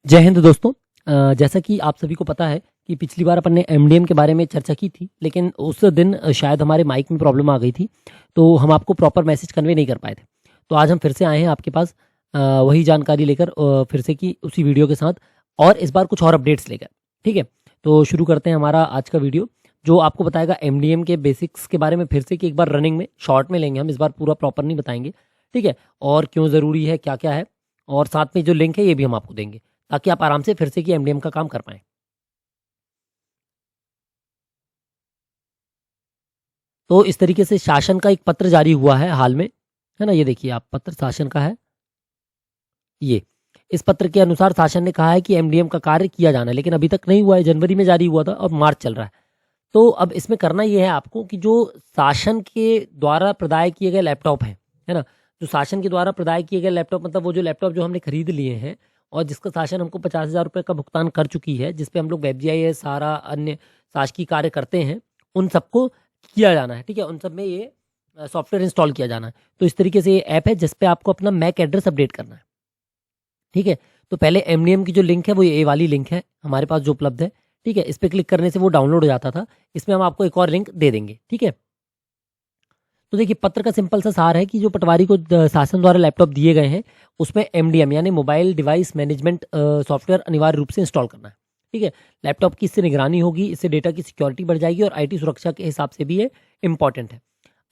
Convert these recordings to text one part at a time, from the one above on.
जय हिंद दोस्तों। जैसा कि आप सभी को पता है कि पिछली बार अपन ने एमडीएम के बारे में चर्चा की थी, लेकिन उस दिन शायद हमारे माइक में प्रॉब्लम आ गई थी, तो हम आपको प्रॉपर मैसेज कन्वे नहीं कर पाए थे। तो आज हम फिर से आए हैं आपके पास वही जानकारी लेकर, फिर से की उसी वीडियो के साथ, और इस बार कुछ और अपडेट्स लेकर। ठीक है, तो शुरू करते हैं हमारा आज का वीडियो, जो आपको बताएगा एमडीएम के बेसिक्स के बारे में। फिर से कि एक बार रनिंग में शॉर्ट में लेंगे हम, इस बार पूरा प्रॉपर नहीं बताएंगे। ठीक है, और क्यों ज़रूरी है, क्या क्या है, और साथ में जो लिंक है ये भी हम आपको देंगे, ताकि आप आराम से फिर से कि एमडीएम का काम कर पाएँ। तो इस तरीके से शासन का एक पत्र जारी हुआ है हाल में, है ना? ये देखिए आप, पत्र शासन का है ये। इस पत्र के अनुसार शासन ने कहा है कि एमडीएम का कार्य किया जाना है, लेकिन अभी तक नहीं हुआ है। जनवरी में जारी हुआ था और मार्च चल रहा है। तो अब इसमें करना ये है आपको कि जो शासन के द्वारा प्रदाय किए गए लैपटॉप हैं, है ना? जो शासन के द्वारा प्रदाय किए गए लैपटॉप, मतलब वो जो लैपटॉप जो हमने खरीद लिए हैं और जिसका शासन हमको 50,000 रुपये का भुगतान कर चुकी है, जिसपे हम लोग वेब जीआईएस सारा अन्य शासकीय कार्य करते हैं, उन सबको किया जाना है। ठीक है, उन सब में ये सॉफ्टवेयर इंस्टॉल किया जाना है। तो इस तरीके से ये ऐप है जिसपे आपको अपना मैक एड्रेस अपडेट करना है। ठीक है, तो पहले एमडीएम की जो लिंक है वो ये वाली लिंक है हमारे पास जो उपलब्ध है। ठीक है, इस पे क्लिक करने से वो डाउनलोड हो जाता था। इसमें हम आपको एक और लिंक दे देंगे। ठीक है, तो देखिए पत्र का सिंपल सा सार है कि जो पटवारी को शासन द्वारा लैपटॉप दिए गए हैं, उसमें एमडीएम यानी मोबाइल डिवाइस मैनेजमेंट सॉफ्टवेयर अनिवार्य रूप से इंस्टॉल करना है। ठीक है, लैपटॉप की इससे निगरानी होगी, इससे डेटा की सिक्योरिटी बढ़ जाएगी और आईटी सुरक्षा के हिसाब से भी ये इंपॉर्टेंट है।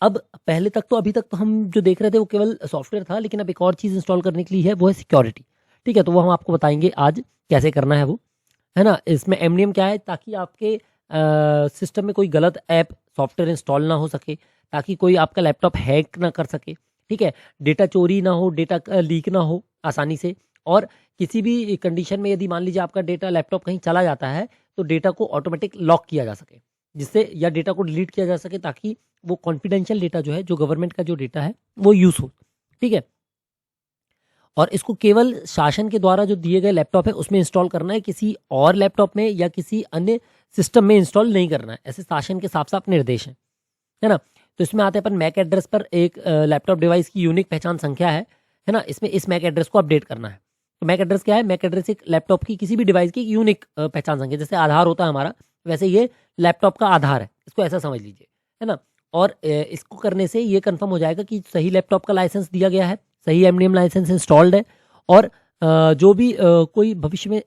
अब पहले तक तो, अभी तक तो हम जो देख रहे थे वो केवल सॉफ्टवेयर था, लेकिन अब एक और चीज़ इंस्टॉल करने के लिए है, वो है सिक्योरिटी। ठीक है, तो वो हम आपको बताएंगे आज कैसे करना है वो, है ना? इसमें एमडीएम क्या है, ताकि आपके सिस्टम में कोई गलत ऐप सॉफ्टवेयर इंस्टॉल ना हो सके, ताकि कोई आपका लैपटॉप हैक ना कर सके। ठीक है, डेटा चोरी ना हो, डेटा लीक ना हो आसानी से, और किसी भी कंडीशन में यदि मान लीजिए आपका डेटा लैपटॉप कहीं चला जाता है, तो डेटा को ऑटोमेटिक लॉक किया जा सके, जिससे या डेटा को डिलीट किया जा सके, ताकि वो कॉन्फिडेंशियल डेटा जो है, जो गवर्नमेंट का जो डेटा है, वो यूज़ हो। ठीक है, और इसको केवल शासन के द्वारा जो दिए गए लैपटॉप है उसमें इंस्टॉल करना है, किसी और लैपटॉप में या किसी अन्य सिस्टम में इंस्टॉल नहीं करना है। ऐसे शासन के साफ साफ निर्देश हैं, है ना? तो इसमें आते हैं अपन मैक एड्रेस पर। एक लैपटॉप डिवाइस की यूनिक पहचान संख्या है ना? इसमें इस मैक एड्रेस को अपडेट करना है। तो मैक एड्रेस क्या है? मैक एड्रेस एक लैपटॉप की, किसी भी डिवाइस की यूनिक पहचान संख्या, जैसे आधार होता है हमारा, वैसे ये लैपटॉप का आधार है, इसको ऐसा समझ लीजिए, है ना? और इसको करने से ये कंफर्म हो जाएगा कि सही लैपटॉप का लाइसेंस दिया गया है, सही एमडीएम लाइसेंस इंस्टॉल्ड है, और जो भी कोई भविष्य में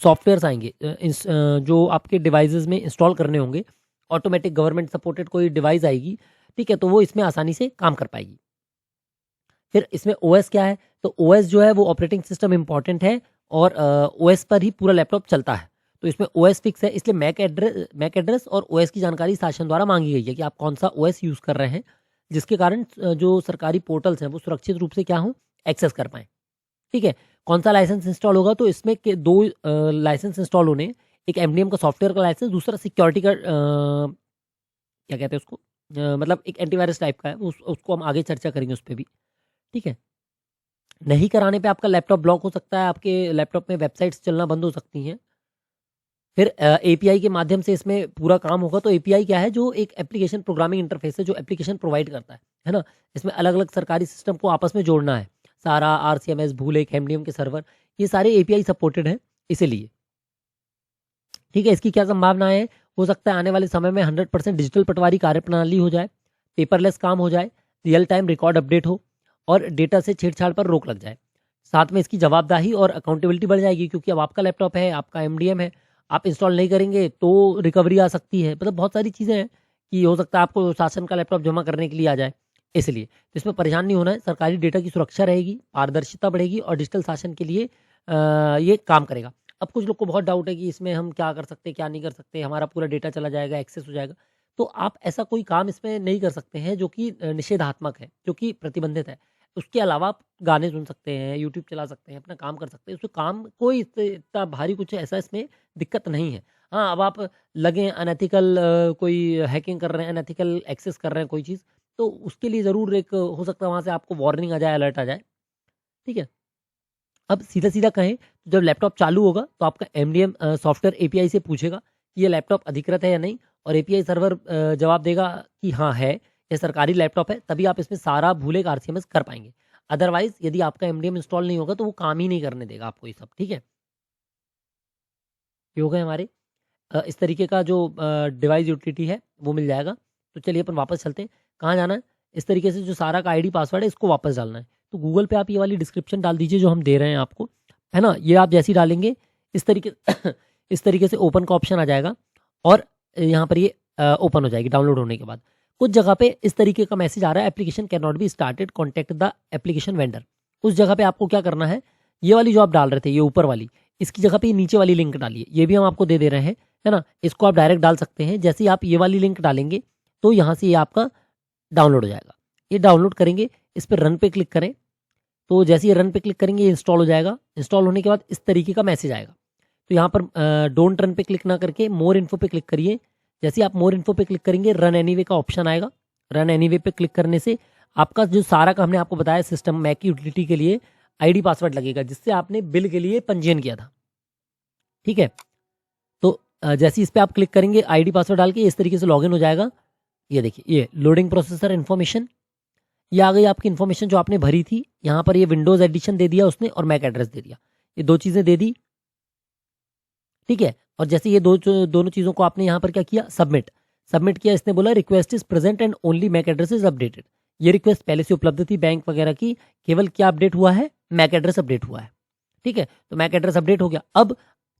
सॉफ्टवेयर्स आएंगे जो आपके डिवाइसेस में इंस्टॉल करने होंगे, ऑटोमेटिक गवर्नमेंट सपोर्टेड कोई डिवाइस आएगी, ठीक है, तो वो इसमें आसानी से काम कर पाएगी। फिर इसमें ओएस क्या है? तो ओएस जो है वो ऑपरेटिंग सिस्टम इंपॉर्टेंट है, और ओएस पर ही पूरा लैपटॉप चलता है। तो इसमें ओएस फिक्स है, इसलिए मैक एड्रेस और ओएस की जानकारी शासन द्वारा मांगी गई है कि आप कौन सा ओएस यूज़ कर रहे हैं, जिसके कारण जो सरकारी पोर्टल्स हैं वो सुरक्षित रूप से क्या हों, एक्सेस कर पाएँ। ठीक है, कौन सा लाइसेंस इंस्टॉल होगा? तो इसमें के दो लाइसेंस इंस्टॉल होने, एक एमडीएम का सॉफ्टवेयर का लाइसेंस, दूसरा सिक्योरिटी का क्या कहते हैं उसको, मतलब एक एंटीवायरस टाइप का है, उसको हम आगे चर्चा करेंगे उस पे भी। ठीक है, नहीं कराने पे आपका लैपटॉप ब्लॉक हो सकता है, आपके लैपटॉप में वेबसाइट्स चलना बंद हो सकती हैं। फिर एपीआई के माध्यम से इसमें पूरा काम होगा। तो एपीआई क्या है? जो एक एप्लीकेशन प्रोग्रामिंग इंटरफेस है, जो एप्लीकेशन प्रोवाइड करता है ना? इसमें अलग अलग सरकारी सिस्टम को आपस में जोड़ना है, सारा आरसीएमएस, भूलेख, एमडीएम के सर्वर, ये सारे एपीआई सपोर्टेड हैं इसीलिए। ठीक है, इसकी क्या संभावनाएं है? हो सकता है आने वाले समय में 100% डिजिटल पटवारी कार्य प्रणाली हो जाए, पेपरलेस काम हो जाए, रियल टाइम रिकॉर्ड अपडेट हो, और डेटा से छेड़छाड़ पर रोक लग जाए। साथ में इसकी जवाबदेही और अकाउंटेबिलिटी बढ़ जाएगी, क्योंकि अब आपका लैपटॉप है, आपका एमडीएम है, आप इंस्टॉल नहीं करेंगे तो रिकवरी आ सकती है। मतलब बहुत सारी चीज़ें हैं कि हो सकता है आपको शासन का लैपटॉप जमा करने के लिए आ जाए, इसलिए तो इसमें परेशान नहीं होना है। सरकारी डेटा की सुरक्षा रहेगी, पारदर्शिता बढ़ेगी, और डिजिटल शासन के लिए ये काम करेगा। अब कुछ लोग को बहुत डाउट है कि इसमें हम क्या कर सकते हैं, क्या नहीं कर सकते, हमारा पूरा डेटा चला जाएगा, एक्सेस हो जाएगा। तो आप ऐसा कोई काम इसमें नहीं कर सकते हैं जो कि निषेधात्मक है, जो कि प्रतिबंधित है। उसके अलावा आप गाने सुन सकते हैं, यूट्यूब चला सकते हैं, अपना काम कर सकते हैं। उसमें काम कोई इतना भारी कुछ ऐसा इसमें दिक्कत नहीं है। हाँ, अब आप लगे अनएथिकल, कोई हैकिंग कर रहे हैं, अनएथिकल एक्सेस कर रहे हैं कोई चीज़, तो उसके लिए ज़रूर एक हो सकता है वहाँ से आपको वार्निंग आ जाए, अलर्ट आ जाए। ठीक है? अब सीधा-सीधा कहें, तो जब लैपटॉप चालू होगा तो आपका एमडीएम सॉफ्टवेयर एपीआई से पूछेगा कि ये लैपटॉप अधिकृत है या नहीं, और एपीआई सर्वर जवाब देगा कि हाँ है, ये सरकारी लैपटॉप है, तभी आप इसमें सारा भूलेख आरसीएमएस कर पाएँगे। अदरवाइज़ यदि आपका एमडीएम इंस्टॉल नहीं होगा तो वो काम ही नहीं करने देगा आपको ये सब। ठीक है? ये हो गए हमारे इस तरीके का जो डिवाइस यूटिलिटी है वो मिल जाएगा। तो चलिए अपन वापस चलते हैं। कहाँ जाना है? इस तरीके से जो सारा का आईडी पासवर्ड है इसको वापस डालना है। तो गूगल पे आप ये वाली डिस्क्रिप्शन डाल दीजिए जो हम दे रहे हैं आपको, है ना। ये आप जैसे ही डालेंगे इस तरीके इस तरीके से ओपन का ऑप्शन आ जाएगा और यहाँ पर ये ओपन हो जाएगी डाउनलोड होने के बाद। कुछ जगह पे इस तरीके का मैसेज आ रहा है, application can not be started, contact the application vendor. उस जगह पे आपको क्या करना है, ये वाली जो आप डाल रहे थे, ये ऊपर वाली, इसकी जगह पे नीचे वाली लिंक डालिए। ये भी हम आपको दे रहे हैं, है ना। इसको आप डायरेक्ट डाल सकते हैं। जैसे ही आप ये वाली लिंक डालेंगे तो यहाँ से ये आपका डाउनलोड हो जाएगा। ये डाउनलोड करेंगे, इस पर रन पे क्लिक करें। तो जैसे ही रन पे क्लिक करेंगे ये इंस्टॉल हो जाएगा। इंस्टॉल होने के बाद इस तरीके का मैसेज आएगा। तो यहाँ पर डोंट रन पे क्लिक ना करके मोर इन्फो पे क्लिक करिए। जैसे ही आप मोर इन्फो पे क्लिक करेंगे रन एनीवे का ऑप्शन आएगा। रन एनीवे पे क्लिक करने से आपका जो सारा का हमने आपको बताया सिस्टम मैक की यूटिलिटी के लिए आईडी पासवर्ड लगेगा जिससे आपने बिल के लिए पंजीयन किया था। ठीक है, तो जैसे इस पे आप क्लिक करेंगे आईडी पासवर्ड डाल के इस तरीके से लॉगिन हो जाएगा। ये देखिए, ये लोडिंग प्रोसेसर इन्फॉर्मेशन, ये आ गई आपकी इन्फॉर्मेशन जो आपने भरी थी। यहाँ पर ये विंडोज एडिशन दे दिया उसने और मैक एड्रेस दे दिया, ये दो चीजें दे दी। ठीक है, और जैसे ये दोनों चीजों को आपने यहाँ पर क्या किया, सबमिट किया। इसने बोला request is present and only MAC address is updated. ये रिक्वेस्ट पहले से उपलब्ध थी बैंक वगैरह की, केवल क्या अपडेट हुआ है, मैक एड्रेस अपडेट हुआ है। ठीक है, तो मैक एड्रेस अपडेट हो गया। अब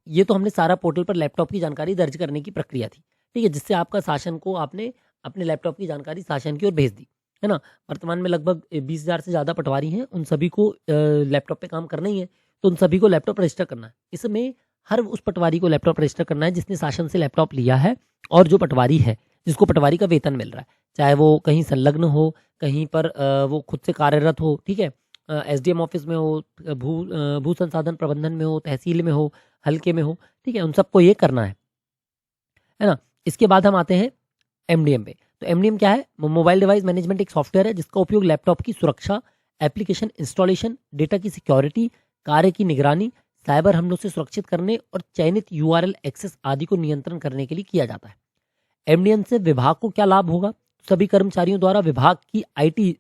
ये तो हमने सारा पोर्टल पर लैपटॉप की जानकारी दर्ज करने की प्रक्रिया थी। ठीक है, जिससे आपका शासन को आपने अपने लैपटॉप की जानकारी शासन की ओर भेज दी, है ना। वर्तमान में लगभग 20,000 से ज़्यादा पटवारी हैं, उन सभी को लैपटॉप पे काम करना ही है, तो उन सभी को लैपटॉप रजिस्टर करना है। इसमें हर उस पटवारी को लैपटॉप रजिस्टर करना है जिसने शासन से लैपटॉप लिया है और जो पटवारी है जिसको पटवारी का वेतन मिल रहा है, चाहे वो कहीं संलग्न हो, कहीं पर वो खुद से कार्यरत हो। ठीक है, एसडीएम ऑफिस में हो, भू संसाधन प्रबंधन में हो, तहसील में हो, हल्के में हो। ठीक है, उन सबको ये करना है ना। इसके बाद हम आते हैं एमडीएम पे। तो एमडीएम क्या है, मोबाइल डिवाइस मैनेजमेंट एक सॉफ्टवेयर है जिसका उपयोग लैपटॉप की सुरक्षा, एप्लीकेशन इंस्टॉलेशन, डेटा की सिक्योरिटी, कार्य की निगरानी, साइबर हमलों से सुरक्षित करने और चयनित यूआरएल एक्सेस आदि को नियंत्रण करने के लिए किया जाता है। एमडीएम से विभाग को क्या लाभ होगा, सभी कर्मचारियों द्वारा विभाग की आईटी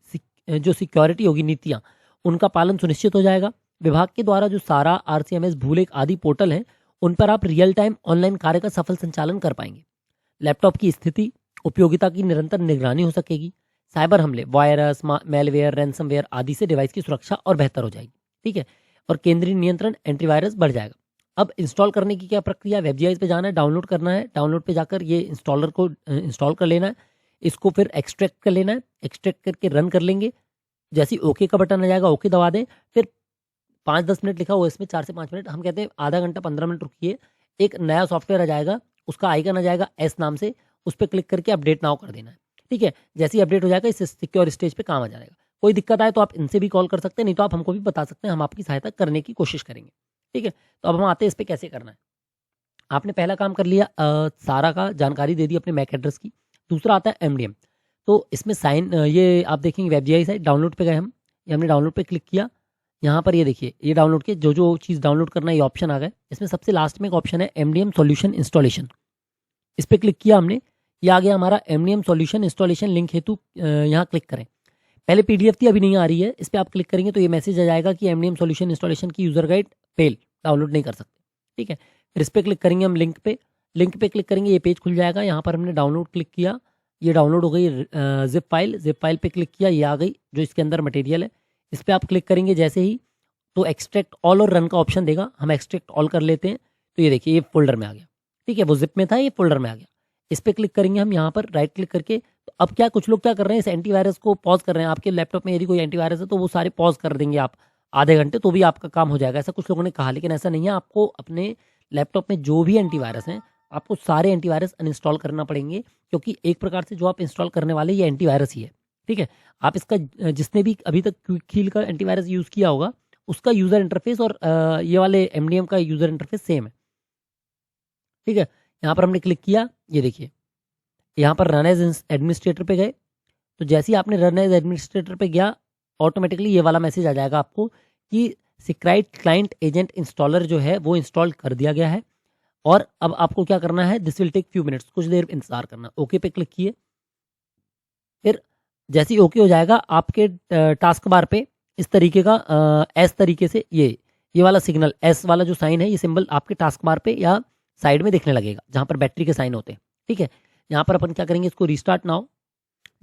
जो सिक्योरिटी होगी, नीतियां, उनका पालन सुनिश्चित हो जाएगा। विभाग के द्वारा जो सारा आरसीएमएस, भूलेख आदि पोर्टल हैं, उन पर आप रियल टाइम ऑनलाइन कार्य का सफल संचालन कर पाएंगे। लैपटॉप की स्थिति, उपयोगिता की निरंतर निगरानी हो सकेगी। साइबर हमले, वायरस, मेलवेयर, रैंसमवेयर आदि से डिवाइस की सुरक्षा और बेहतर हो जाएगी। ठीक है, और केंद्रीय नियंत्रण, एंटीवायरस बढ़ जाएगा। अब इंस्टॉल करने की क्या प्रक्रिया, वेबजीआईएस पे जाना है, डाउनलोड करना है, डाउनलोड पे जाकर ये इंस्टॉलर को इंस्टॉल कर लेना है, इसको फिर एक्सट्रैक्ट कर लेना है, एक्सट्रैक्ट करके रन कर लेंगे। जैसे ओके का बटन आ जाएगा, ओके दबा दें, फिर 5-10 मिनट लिखा हुआ इसमें, 4 से 5 मिनट, हम कहते हैं आधा घंटा 15 मिनट रुकिए, एक नया सॉफ्टवेयर आ जाएगा, उसका आइकन आ जाएगा एस नाम से, उस पर क्लिक करके अपडेट नाउ कर देना है। ठीक है, जैसे ही अपडेट हो जाएगा इस सिक्योर स्टेज पे काम आ जाएगा। कोई दिक्कत आए तो आप इनसे भी कॉल कर सकते हैं, नहीं तो आप हमको भी बता सकते हैं, हम आपकी सहायता करने की कोशिश करेंगे। ठीक है, तो अब हम आते हैं इस पर कैसे करना है। आपने पहला काम कर लिया, सारा का जानकारी दे दी अपने मैक एड्रेस की। दूसरा आता है एमडीएम। तो इसमें साइन, ये आप देखेंगे वेबजीआई साइट, डाउनलोड पे गए हम, ये हमने डाउनलोड पे क्लिक किया। यहाँ पर ये देखिए, ये डाउनलोड के जो जो चीज़ डाउनलोड करना है ये ऑप्शन आ गए। इसमें सबसे लास्ट में एक ऑप्शन है एमडीएम सॉल्यूशन इंस्टॉलेशन, इस पर क्लिक किया हमने, ये आ गया हमारा एमडीएम सॉल्यूशन इंस्टॉलेशन। लिंक हेतु यहाँ क्लिक करें। पहले पीडीएफ थी, अभी नहीं आ रही है, इस पर आप क्लिक करेंगे तो ये मैसेज आ जाएगा कि एमडीएम सॉल्यूशन इंस्टॉलेशन की यूजर गाइड फेल, डाउनलोड नहीं कर सकते। ठीक है, फिर इस पर क्लिक करेंगे हम, लिंक पे क्लिक करेंगे, ये पेज खुल जाएगा। यहाँ पर हमने डाउनलोड क्लिक किया, ये डाउनलोड हो गई जिप फाइल पे क्लिक किया, ये आ गई जो इसके अंदर मटेरियल है। इस पर आप क्लिक करेंगे जैसे ही तो एक्सट्रैक्ट ऑल और रन का ऑप्शन देगा, हम एक्सट्रैक्ट ऑल कर लेते हैं। तो ये देखिए, ये फोल्डर में आ गया। ठीक है, वो जिप में था, ये फोल्डर में आ गया। इस पर क्लिक करेंगे हम यहाँ पर राइट क्लिक करके। तो अब क्या, कुछ लोग क्या कर रहे हैं, इस एंटीवायरस को पॉज कर रहे हैं। आपके लैपटॉप में यदि कोई एंटीवायरस है तो वो सारे पॉज कर देंगे आप आधे घंटे, तो भी आपका काम हो जाएगा, ऐसा कुछ लोगों ने कहा। लेकिन ऐसा नहीं है, आपको अपने लैपटॉप में जो भी एंटीवायरस हैं, आपको सारे एंटीवायरस अनइंस्टॉल करना पड़ेंगे, क्योंकि एक प्रकार से जो आप इंस्टॉल करने वाले ये एंटीवायरस ही है। ठीक है, आप इसका, जिसने भी अभी तक क्विकहील का एंटीवायरस यूज़ किया होगा उसका यूज़र इंटरफेस और ये वाले एमडीएम का यूज़र इंटरफेस सेम है। ठीक है, यहाँ पर हमने क्लिक किया, ये देखिए यहाँ पर रन एज एडमिनिस्ट्रेटर पे गए। तो जैसे ही आपने रन एज एडमिनिस्ट्रेटर पे गया, ऑटोमेटिकली ये वाला मैसेज आ जाएगा आपको कि सिक्राइट क्लाइंट एजेंट इंस्टॉलर जो है वो इंस्टॉल कर दिया गया है। और अब आपको क्या करना है, this will take few minutes, कुछ देर इंतजार करना। ओके पे क्लिक किए, फिर जैसे ही ओके हो जाएगा आपके टास्क बार पे इस तरीके का एस तरीके से ये वाला सिग्नल, एस वाला जो साइन है, ये सिंबल आपके टास्क बार पे या साइड में दिखने लगेगा जहाँ पर बैटरी के साइन होते हैं। ठीक है, यहाँ पर अपन क्या करेंगे, इसको रिस्टार्ट नाउ।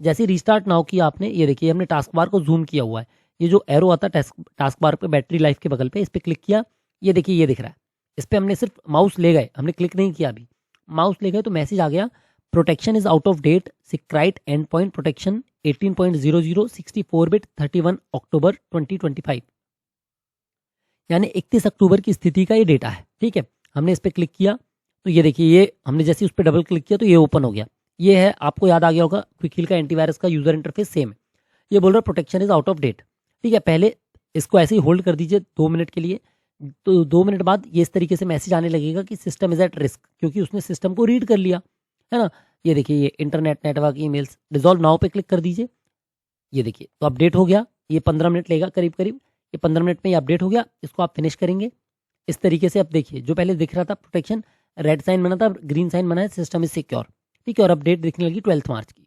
जैसे रिस्टार्ट नाउ किया आपने, ये देखिए हमने टास्क बार को जूम किया हुआ है। ये जो एरो आता है टास्क बार पे बैटरी लाइफ के बगल पे, इस पर क्लिक किया, ये देखिए ये दिख रहा है। इस पर हमने सिर्फ माउस ले गए, हमने क्लिक नहीं किया अभी, माउस ले गए तो मैसेज आ गया, protection is out of date, Seqrite endpoint protection 18.00 64 bit 31 October 2025, यानी 31 अक्टूबर की स्थिति का ये डेटा है। ठीक है, हमने इस पर क्लिक किया तो ये देखिए, ये हमने जैसे उस पर डबल क्लिक किया तो ये ओपन हो गया। ये है, आपको याद आ गया होगा, क्विकहिल का एंटीवायरस का यूजर इंटरफेस सेम है। ये बोल रहा है protection is out of date. ठीक है, पहले इसको ऐसे ही होल्ड कर दीजिए 2 मिनट के लिए, तो 2 मिनट बाद ये इस तरीके से मैसेज आने लगेगा कि सिस्टम इज एट रिस्क, क्योंकि उसने सिस्टम को रीड कर लिया है ना। ये देखिए, ये internet network emails resolve now पे क्लिक कर दीजिए। ये देखिए तो अपडेट हो गया। ये 15 मिनट लेगा करीब करीब, ये 15 मिनट में ये अपडेट हो गया। इसको आप फिनिश करेंगे इस तरीके से। अब देखिए, जो पहले दिख रहा था प्रोटेक्शन, रेड साइन बना था, ग्रीन साइन बना है, सिस्टम इज सिक्योर। ठीक है, और अपडेट दिखने लगी 12 मार्च की।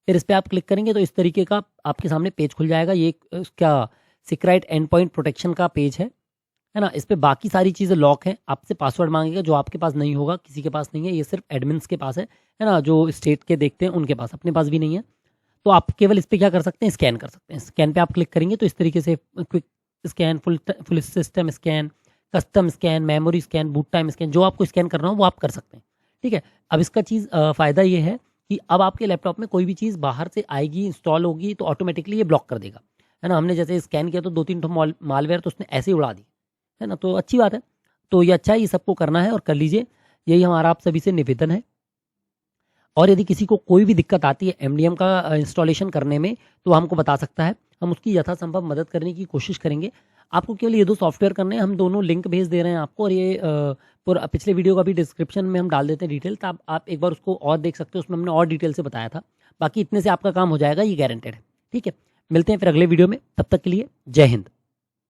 फिर इस पर आप क्लिक करेंगे तो इस तरीके का आपके सामने पेज खुल जाएगा। ये क्या सिक्राइट एंड पॉइंट प्रोटेक्शन का पेज है ना। इस पर बाकी सारी चीज़ें लॉक हैं, आपसे पासवर्ड मांगेगा जो आपके पास नहीं होगा, किसी के पास नहीं है, ये सिर्फ एडमिन्स के पास है ना, जो स्टेट के देखते हैं उनके पास, अपने पास भी नहीं है। तो आप केवल इस पर क्या कर सकते हैं, स्कैन कर सकते हैं। स्कैन पे आप क्लिक करेंगे तो इस तरीके से quick scan, full system scan, custom scan, memory scan, boot time scan, जो आपको स्कैन करना हो वो आप कर सकते हैं। ठीक है, अब इसका चीज़ फ़ायदा ये है कि अब आपके लैपटॉप में कोई भी चीज़ बाहर से आएगी, इंस्टॉल होगी तो ऑटोमेटिकली ये ब्लॉक कर देगा, है ना। हमने जैसे स्कैन किया तो 2-3 मालवेयर तो उसने ऐसे ही उड़ा दी, है ना, तो अच्छी बात है। तो ये अच्छा है, ये सबको करना है और कर लीजिए, यही हमारा आप सभी से निवेदन है। और यदि किसी को कोई भी दिक्कत आती है एमडीएम का इंस्टॉलेशन करने में तो हमको बता सकता है, हम उसकी यथासंभव मदद करने की कोशिश करेंगे। आपको केवल ये 2 सॉफ्टवेयर करने हैं, हम दोनों लिंक भेज दे रहे हैं आपको, और ये पूरा पिछले वीडियो का भी डिस्क्रिप्शन में हम डाल देते हैं डिटेल, तो आप एक बार उसको और देख सकते हो, उसमें हमने और डिटेल से बताया था। बाकी इतने से आपका काम हो जाएगा, ये गारंटेड है। ठीक है, मिलते हैं फिर अगले वीडियो में, तब तक के लिए जय हिंद।